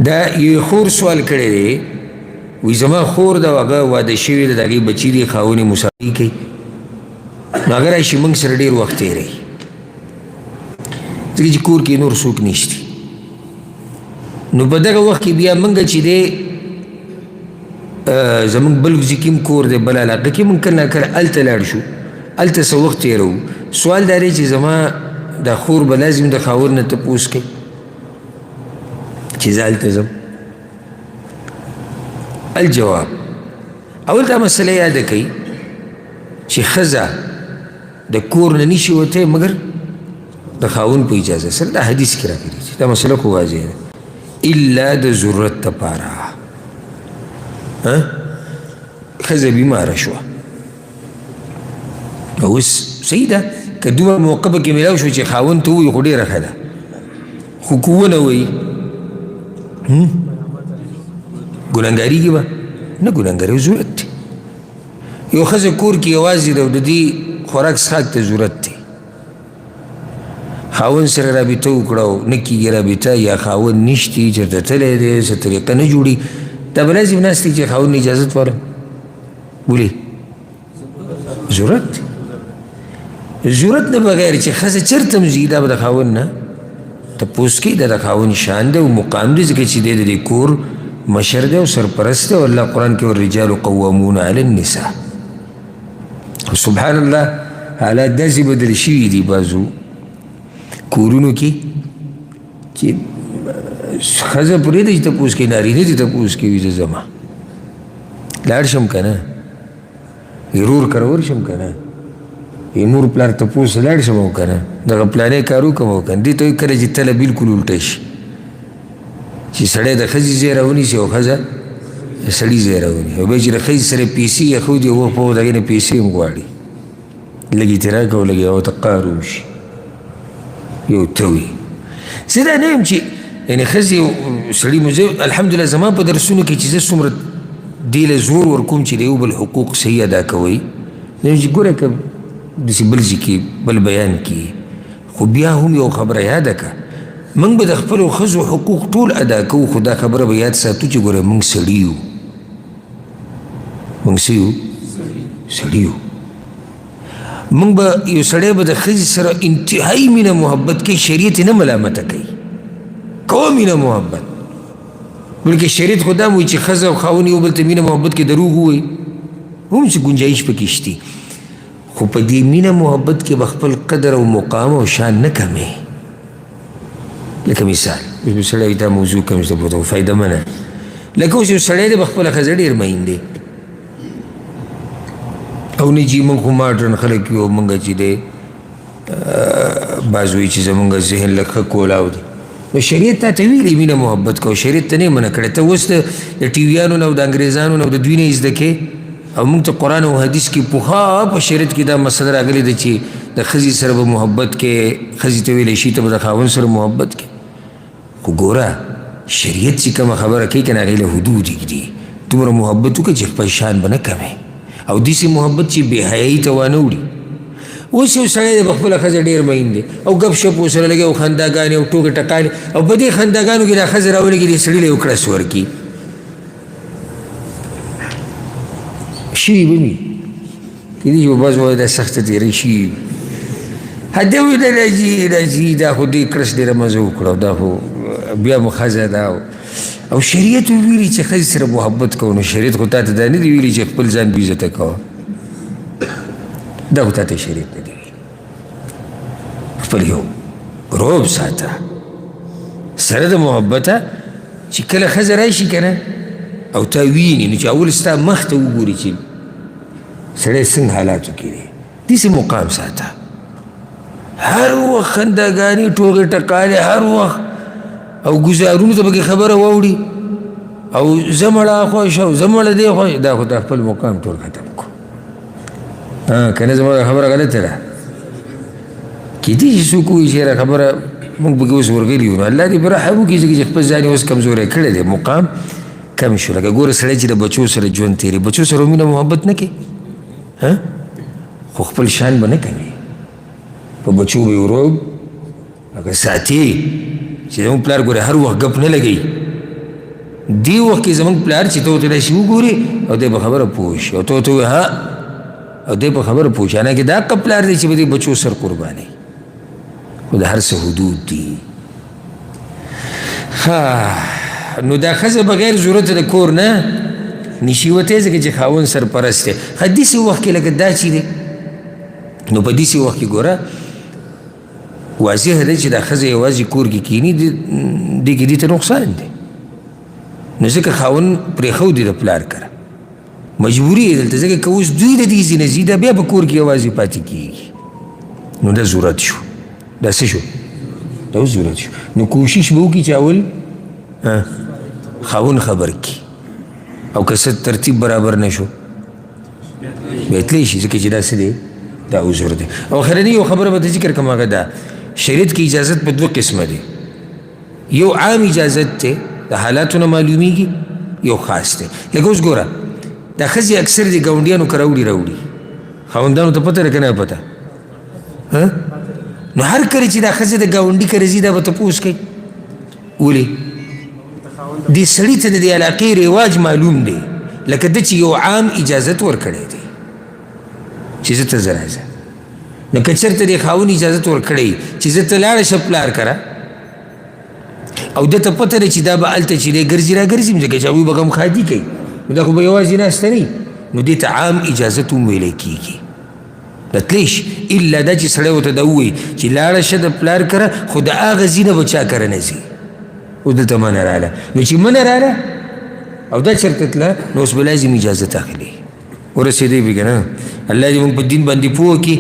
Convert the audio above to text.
دا یو خور سوال کړی دی وی زما خور ده هغه واده شوي ده د هغې بچي دی خاونې مسافري کوي نو هغه راشي موږ سره ډېر وخت تېروي ځکه چې کور کې نور څوک نشته نو په دغه وخت کې بیا موږ چې دی زموږ بل ځای کې هم کور دی بل علاقه کې موږ کله ناکله هلته لاړ شو هلته څه وخت تېروو سوال دا دی چې زما دا خور به لازم د خاور نه تپوس کوي چې زه هلته ځم الجواب اول دا مسله یاده کوي چې ښځه د کور نه نشي وتی مګر د خاوند په اجازه سره دا حدیث کې راغلي چې دا مسله خو واضح ده الا د ضرورت دپاره ښځه بیماره شوه اوس صحیح ده که دومره موقع پکې میلاو شو چې خاوند ته ووایي خو ډېره ښه ده خو که ونه وایي ګناهګارېږي به نه ګناهګاري ضرورت دی یو ښځه کور کې یوازې ده او د دې خوراک څښاک ته ضرورت دی خاوند سره رابطه وکړه او نه کېږي رابطه یا خاوند نشتی چېرته تللی دی څه طریقه نه جوړي دا به لازم ناست دی چې خاوند نه اجازت واخلم ولې ضرورت دی ضرورت نه بغیر چې ښځه چېرته هم ځي دا به د خاوند نه تپوس کوي دا د خاوند شان دی او مقام دی ځکه چې دی د دې کور مشر دی او سرپرست دی او الله قرآن کې والرجال قوامون علی النساء سبحان الله حالات داسې بدل شوي دي بعضو کورونو کې چې ښځه پرېږده چې تپوس کوي نارینه دې تپوس کوي زه ځمه لاړ شم که نه رور کره ورشم که نه مور پلار تپوس لاړ شم او که نه دغه پلانې کار وکړم او که نه دې ته وایي کله چې تله بلکل الټه شي چې سړی د ښځې ځای راونیسي او ښځه د سړي ځای راونیسي او بیا چې د ښځې سره پیسې ایښودي او په د هغې نه پیسې هم غواړي لږ یې ترې راکړه او لږ یې ورته قهر وشي یو ته وي زه دا نه یم چې یعنې ښځې سړي مو زه الحمدلله زما په درسونو کې چې زه څومره دې له زور ورکوم چې د یو بل حقوق صحیح ادا کوئ نو چې ګوره که داسې بل ځای کې بل بیان کې خو بیا هم یو خبره یاده که موږ به د خپلو ښځو حقوق ټول ادا کوو خو دا خبره به یاد ساتو چې ګوره موږ سړي یو موږ څه یو سړي یو موږ به یو سړی به د ښځې سره انتهایي مینه محبت کوي شریعت یې نه ملامته کوي کوه مینه محبت بلکې شریعت خو دا وایي چې ښځه او خاوند یو بل ته مینه محبت کې دروغ ووایي هم چې گنجایش پکې شتي خو په دې مینه محبت کې به خپل قدر او مقام او شان نه کمې لکه مثال سړی دا موضوع کم شته بوته فایده منه لکه اوس یو سړی دی به خپله ښځه ډېر مین دی او نه جي موږ خو ماډرن خلک یو موږ چې دی بعض وایي چې زموږ ذهن لږ ښه کولاو دی نو شریعت تا ته ویلي مینه محبت کوه شریعت ته نه منع کړی ته اوس د ټیویانو نه او د انګریزانو نه او د دوی نه یې زده کې او موږ ته قرآن او حدیث کې پخوا په شریعت کې دا مسله راغلې ده چې د ښځې سره به محبت کې ښځې ته ویلی شي ته به د خاوند سره محبت کې خو ګوره شریعت چې کومه خبره کوي که نه هغې له حدود ږدي دومره محبت وکړه چې خپل شان به نه کمې او داسې محبت چې بې حیایي ته وانه وړي اوس یو سړی دی په خپله ښځه ډېر مین دی او ګپ شپ ورسره لګي او خنداګانې او ټوکې ټکانې او په دې خنداګانو کې دا ښځه راولګي دې سړي له یو کړس ورکړي شي به وي کېدای شي به بعض وایي دا سخته تېری شي هده وي نه راځي دا خو دې کړس ډېره مزه وکړه دا خو بیا مو ښځه ده او شریعت ویلي چې ښځې سره محبت کوو نو شریعت خو تا ته دا نه دي ویلي چې خپل ځان بې عزته کوه دا خو تا ته شریعت نه دي ویلي خپل یو روب ساته سره د محبته چې کله ښځه راشي که نه او تا ویني نو چې اول ستا مخ ته وګوري چې سړی څنګه حالاتو کې دی داسې مقام ساته هر وخت خنداګانې ټوکې ټکالې هر وخت او ګزارونو ته پکې خبره واوړي او زه مړه خوښ او زه مړه دی خوښ دا خو تا خپل مقام ټول ختم کړو که نه زما خبره غلطه ده کېدای شي څوک وایي چې یاره خبره موږ پکې اوس ورغلي یو نو الله دې په رحم وکړي ځکه چې خپل ځان یې اوس کمزوری کړی دی مقام کم شو لکه ګوره سړی چې د بچو سره ژوند تېري بچو سره مینه محبت نه کوي خو خپل شان به نه کوي په بچو به یې ورو هغه ساتي چې زموږ پلار ګوره هر وخت ګپ نه لګوي دی وخت کې زمونږ پلار چې ته ورته داسې وګورې او دی به خبره پوه شي او ته ورته ووایې ها او دی په خبره پوه شي حالانکې دا حقه پلار دی چې به دې بچو سر قربانوي خو د هر څه حدود دي نو دا ښځه بغیر ضرورت د کور نه نشي وتی ځکه چې خاوند سرپرست دی ښه داسې وخت کې لکه دا چې دی نو په داسې وخت کې ګوره واضح دی چې دا ښځه یوازې کور کې کیني دې کې دې ته نقصان دی نو ځکه خاوند پرېښودي د پلار کره مجبوري یې دلته ځکه که اوس دوی د دې ځینه ځي دا بیا په کور کې یوازې پاتې کېږي نو دا ضرورت شو دا څه شو دا اوس ضرورت شو نو کوشش به وکړي چې اول خاوند خبر کړي او که څه ترتیب برابر نه شو بیا تللی شي ځکه چې دا څه دی دا عذر دی او اخرني یو خبره به ذکر کوم هغه دا شریعت کې اجازت په دوه قسمه دی یو عام اجازت دی د حالاتو نه معلومیږي یو خاص دی لکه اوس ګوره دا ښځې اکثر د ګاونډیانو که راوړي خاوندانو ته پته ده که نه پته نو هر کله چې دا ښځه د ګاونډي کره ځي دا به تپوس کوي ولې دې سړي ته د دې علاقې رواج معلوم دی لکه ده چې یو عام اجازت ورکړی دی چې زه ته زه راځه نو که چېرته دې خاوند اجازت ورکړی چې زه ته لاړه شه پلار کره او ده ته پته ده چې دا به هلته چې دی ګرځي را ګرځي ځکه چې هغوی به غمخادي کوي نو دا خو به یوازې ناسته نه نو دې ته عام اجازت هم ویلی کېږي راتلی شي الا دا چې سړی ورته دا ووایي چې لاړه شه د پلار کره خو د هغه ځي نه به چا کره نه ځي اوس دلته منه راله نو چې منه راله او دا چېرته تله نو اوس به لازم اجازت اخلي ورسېدی به که نه الله دې موږ په دین باندې پوه کړي